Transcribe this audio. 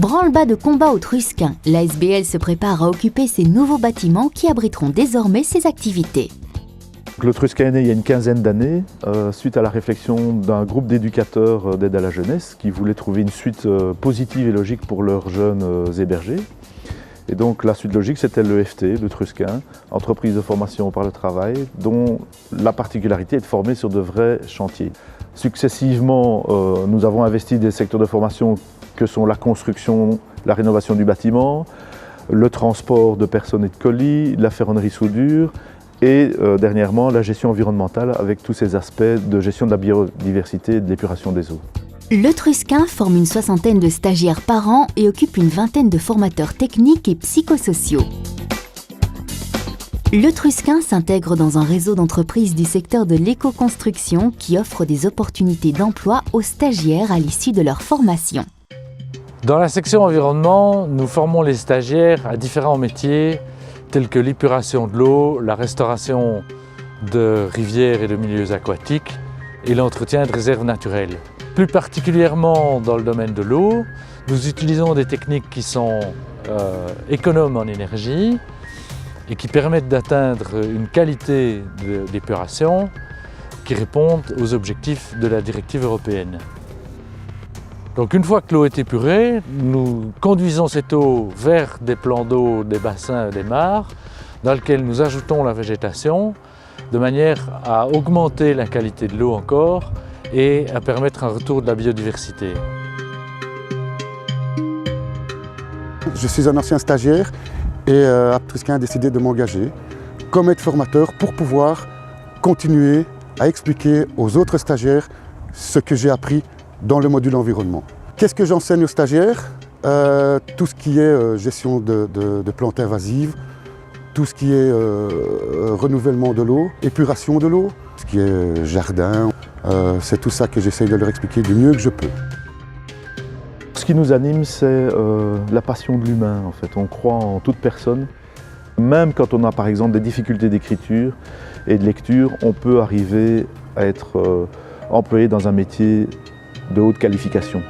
Branle-bas de combat au Trusquin, l'ASBL se prépare à occuper ces nouveaux bâtiments qui abriteront désormais ses activités. Le Trusquin est né il y a une quinzaine d'années, suite à la réflexion d'un groupe d'éducateurs d'aide à la jeunesse qui voulaient trouver une suite positive et logique pour leurs jeunes hébergés. Et donc la suite logique, c'était l'EFT, le Trusquin, entreprise de formation par le travail, dont la particularité est de former sur de vrais chantiers. Successivement, nous avons investi des secteurs de formation que sont la construction, la rénovation du bâtiment, le transport de personnes et de colis, la ferronnerie soudure et dernièrement la gestion environnementale avec tous ces aspects de gestion de la biodiversité et de l'épuration des eaux. Le Trusquin forme une soixantaine de stagiaires par an et occupe une vingtaine de formateurs techniques et psychosociaux. Le Trusquin s'intègre dans un réseau d'entreprises du secteur de l'éco-construction qui offre des opportunités d'emploi aux stagiaires à l'issue de leur formation. Dans la section environnement, nous formons les stagiaires à différents métiers tels que l'épuration de l'eau, la restauration de rivières et de milieux aquatiques et l'entretien de réserves naturelles. Plus particulièrement dans le domaine de l'eau, nous utilisons des techniques qui sont économes en énergie et qui permettent d'atteindre une qualité d'épuration qui répondent aux objectifs de la directive européenne. Donc une fois que l'eau est épurée, nous conduisons cette eau vers des plans d'eau, des bassins, des mares, dans lesquels nous ajoutons la végétation, de manière à augmenter la qualité de l'eau encore et à permettre un retour de la biodiversité. Je suis un ancien stagiaire et Trusquin a décidé de m'engager comme aide formateur pour pouvoir continuer à expliquer aux autres stagiaires ce que j'ai appris dans le module environnement. Qu'est-ce que j'enseigne aux stagiaires? Tout ce qui est gestion de plantes invasives, tout ce qui est renouvellement de l'eau, épuration de l'eau, ce qui est jardin. C'est tout ça que j'essaye de leur expliquer du mieux que je peux. Ce qui nous anime, c'est la passion de l'humain en fait. On croit en toute personne. Même quand on a par exemple des difficultés d'écriture et de lecture, on peut arriver à être employé dans un métier de haute qualification.